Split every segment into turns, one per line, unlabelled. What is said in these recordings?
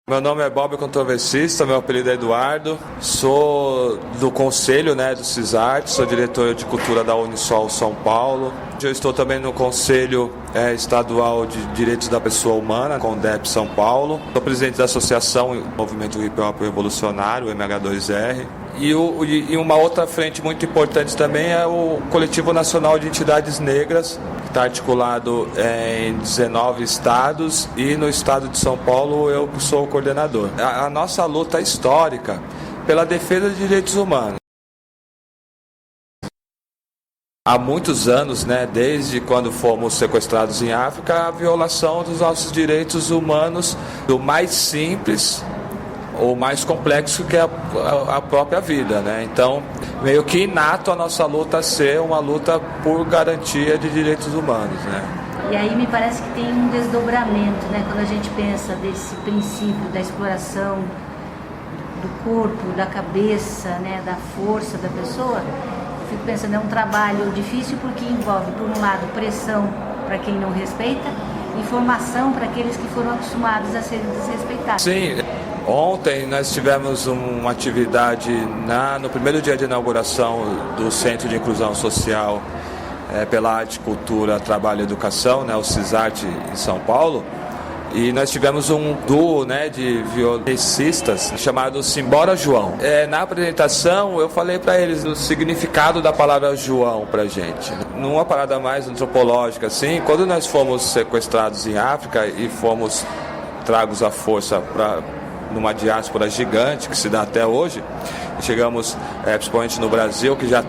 Meu nome é Bob Controversista, meu apelido é Eduardo, sou do conselho do CISART, sou diretor de cultura da Unisol São Paulo. Eu estou também no Conselho Estadual de Direitos da Pessoa Humana, CONDEP São Paulo. Sou presidente da Associação Movimento Hip Hop Revolucionário, MH2R. E uma outra frente muito importante também é o Coletivo Nacional de Entidades Negras, que está articulado em 19 estados, e no estado de São Paulo eu sou o coordenador. A nossa luta é histórica pela defesa de direitos humanos. Há muitos anos, desde quando fomos sequestrados em África, a violação dos nossos direitos humanos, do mais simples ou mais complexo que é a própria vida, Então, meio que inato a nossa luta ser uma luta por garantia de direitos humanos,
E aí me parece que tem um desdobramento, quando a gente pensa desse princípio da exploração do corpo, da cabeça, da força da pessoa. Eu fico pensando, é um trabalho difícil porque envolve, por um lado, pressão para quem não respeita e formação para aqueles que foram acostumados a serem desrespeitados.
Sim. Ontem nós tivemos uma atividade no primeiro dia de inauguração do Centro de Inclusão Social pela Arte, Cultura, Trabalho e Educação, o CISART em São Paulo, e nós tivemos um duo de violoncistas chamado Simbora João. Na apresentação eu falei para eles o significado da palavra João para a gente. Numa parada mais antropológica, assim, quando nós fomos sequestrados em África e fomos tragos à força numa diáspora gigante que se dá até hoje, chegamos principalmente no Brasil, que já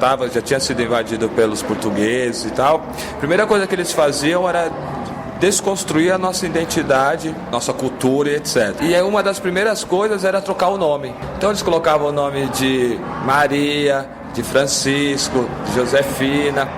tinha sido invadido pelos portugueses e tal. A primeira coisa que eles faziam era desconstruir a nossa identidade, nossa cultura e etc. E uma das primeiras coisas era trocar o nome. Então eles colocavam o nome de Maria, de Francisco, de Josefina,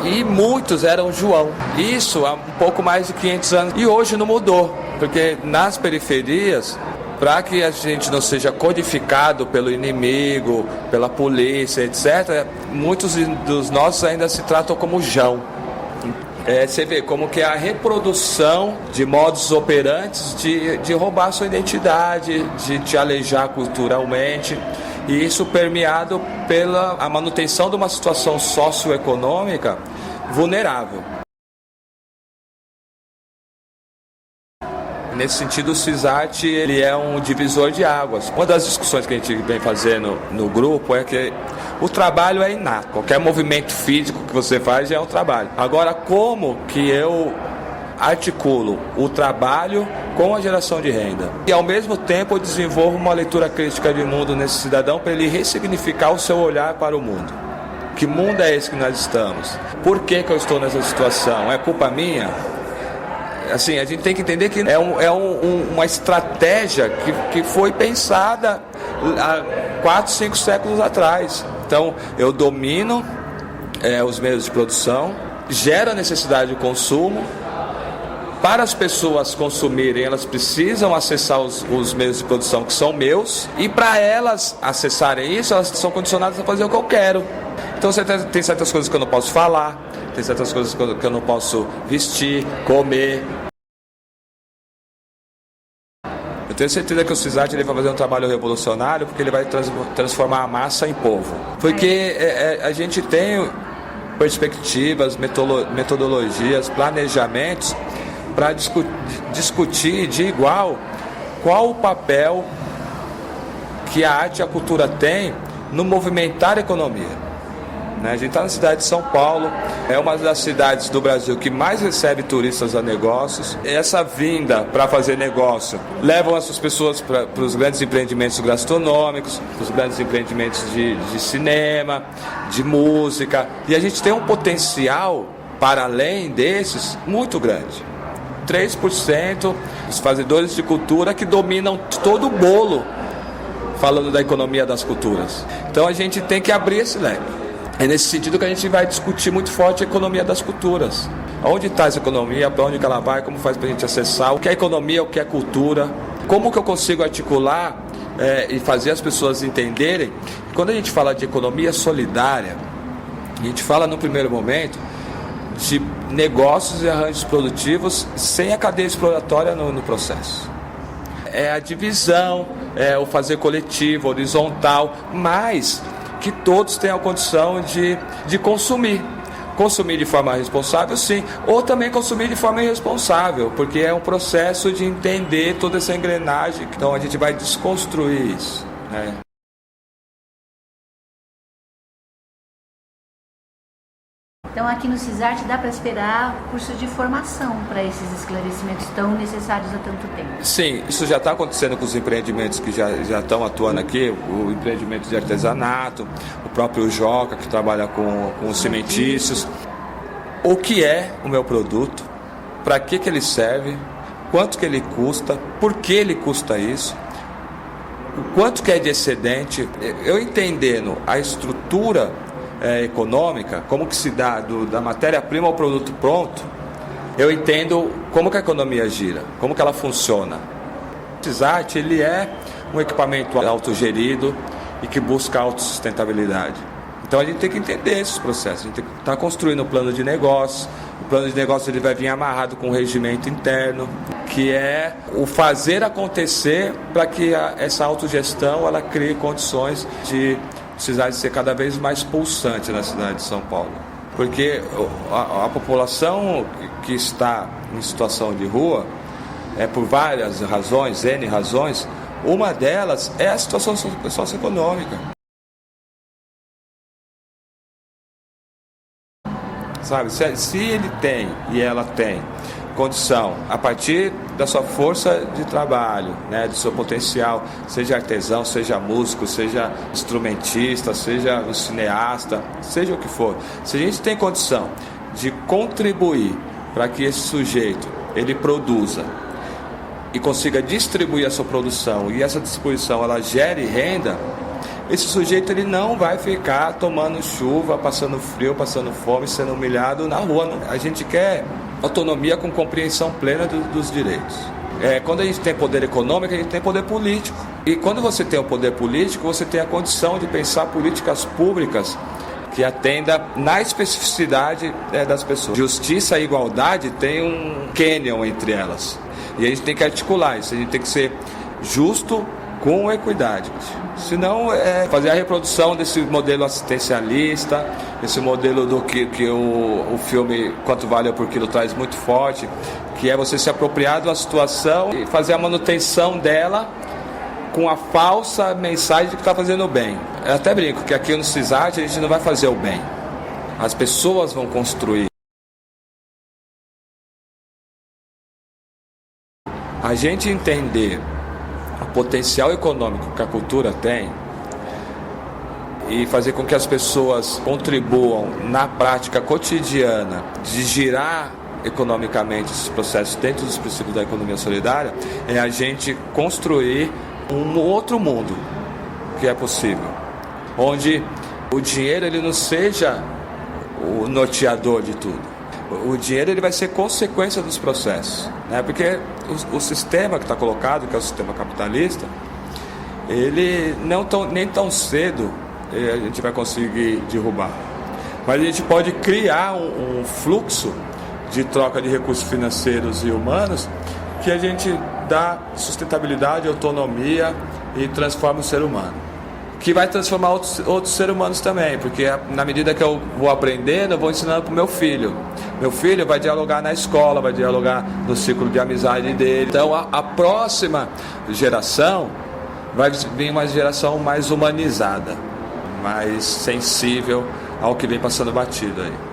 e muitos eram João. Isso há um pouco mais de 500 anos. E hoje não mudou, porque nas periferias, para que a gente não seja codificado pelo inimigo, pela polícia, etc., muitos dos nossos ainda se tratam como João. Você vê como que é a reprodução de modus operantes de roubar sua identidade, de te alejar culturalmente, e isso permeado pela a manutenção de uma situação socioeconômica vulnerável. Nesse sentido, o CISART ele é um divisor de águas. Uma das discussões que a gente vem fazendo no grupo é que o trabalho é inato. Qualquer movimento físico que você faz é um trabalho. Agora, como que eu articulo o trabalho com a geração de renda? E, ao mesmo tempo, eu desenvolvo uma leitura crítica de mundo nesse cidadão para ele ressignificar o seu olhar para o mundo. Que mundo é esse que nós estamos? Por que eu estou nessa situação? É culpa minha? Assim, a gente tem que entender que uma estratégia que foi pensada há 4, 5 séculos atrás. Então, eu domino os meios de produção, gero a necessidade de consumo. Para as pessoas consumirem, elas precisam acessar os meios de produção que são meus, e para elas acessarem isso, elas são condicionadas a fazer o que eu quero. Então, tem certas coisas que eu não posso falar, tem certas coisas que eu não posso vestir, comer. Eu tenho certeza que o CISART ele vai fazer um trabalho revolucionário, porque ele vai transformar a massa em povo. Porque a gente tem perspectivas, metodologias, planejamentos para discutir de igual qual o papel que a arte e a cultura têm no movimentar a economia. A gente está na cidade de São Paulo, é uma das cidades do Brasil que mais recebe turistas a negócios. Essa vinda para fazer negócio levam essas pessoas para os grandes empreendimentos gastronômicos, para os grandes empreendimentos de cinema, de música. E a gente tem um potencial, para além desses, muito grande. 3% dos fazedores de cultura que dominam todo o bolo, falando da economia das culturas. Então a gente tem que abrir esse leque. É nesse sentido que a gente vai discutir muito forte a economia das culturas. Onde está essa economia, para onde que ela vai, como faz para a gente acessar, o que é economia, o que é cultura, como que eu consigo articular e fazer as pessoas entenderem. Quando a gente fala de economia solidária, a gente fala no primeiro momento de negócios e arranjos produtivos sem a cadeia exploratória no processo. é a divisão, é o fazer coletivo, horizontal, mas que todos tenham a condição de consumir. Consumir de forma responsável, sim, ou também consumir de forma irresponsável, porque é um processo de entender toda essa engrenagem, então a gente vai desconstruir isso, né?
Então aqui no CISART dá para esperar curso de formação para esses esclarecimentos tão necessários há tanto tempo?
Sim, isso já está acontecendo com os empreendimentos que já estão atuando aqui, o empreendimento de artesanato, o próprio Joca, que trabalha com os cimentícios. O que é o meu produto, para que ele serve, quanto que ele custa, por que ele custa isso, o quanto que é de excedente. Eu entendendo a estrutura econômica, como que se dá da matéria-prima ao produto pronto, eu entendo como que a economia gira, como que ela funciona. O CISART, ele é um equipamento autogerido e que busca autossustentabilidade. Então a gente tem que entender esses processos, a gente tem que estar construindo um plano de negócio. O plano de negócio ele vai vir amarrado com um regimento interno, que é o fazer acontecer para que essa autogestão ela crie condições de precisar ser cada vez mais pulsante na cidade de São Paulo. Porque a população que está em situação de rua, por várias razões, N razões, uma delas é a situação socioeconômica. Sabe, se ele tem e ela tem condição, a partir da sua força de trabalho, né, do seu potencial, seja artesão, seja músico, seja instrumentista, seja um cineasta, seja o que for, se a gente tem condição de contribuir para que esse sujeito ele produza e consiga distribuir a sua produção e essa distribuição ela gere renda, esse sujeito ele não vai ficar tomando chuva, passando frio, passando fome, sendo humilhado na rua. A gente quer autonomia com compreensão plena dos direitos. Quando a gente tem poder econômico, a gente tem poder político. E quando você tem o poder político, você tem a condição de pensar políticas públicas que atenda na especificidade das pessoas. Justiça e igualdade tem um cânion entre elas. E a gente tem que articular isso, a gente tem que ser justo com equidade. Senão, fazer a reprodução desse modelo assistencialista, esse modelo do que o filme Quanto Vale por Quilo traz muito forte, que é você se apropriar de uma situação e fazer a manutenção dela com a falsa mensagem de que está fazendo o bem. Eu até brinco que aqui no CISART a gente não vai fazer o bem. As pessoas vão construir. A gente entender o potencial econômico que a cultura tem e fazer com que as pessoas contribuam na prática cotidiana de girar economicamente esses processos dentro dos princípios da economia solidária, é a gente construir um outro mundo que é possível, onde o dinheiro ele não seja o norteador de tudo. O dinheiro ele vai ser consequência dos processos, né? Porque o sistema que está colocado, que é o sistema capitalista, ele nem tão cedo a gente vai conseguir derrubar. Mas a gente pode criar um fluxo de troca de recursos financeiros e humanos que a gente dá sustentabilidade, autonomia e transforma o ser humano. Que vai transformar outros seres humanos também, porque na medida que eu vou aprendendo, eu vou ensinando para o meu filho. Meu filho vai dialogar na escola, vai dialogar no ciclo de amizade dele. Então a próxima geração vai vir uma geração mais humanizada, mais sensível ao que vem passando batido aí.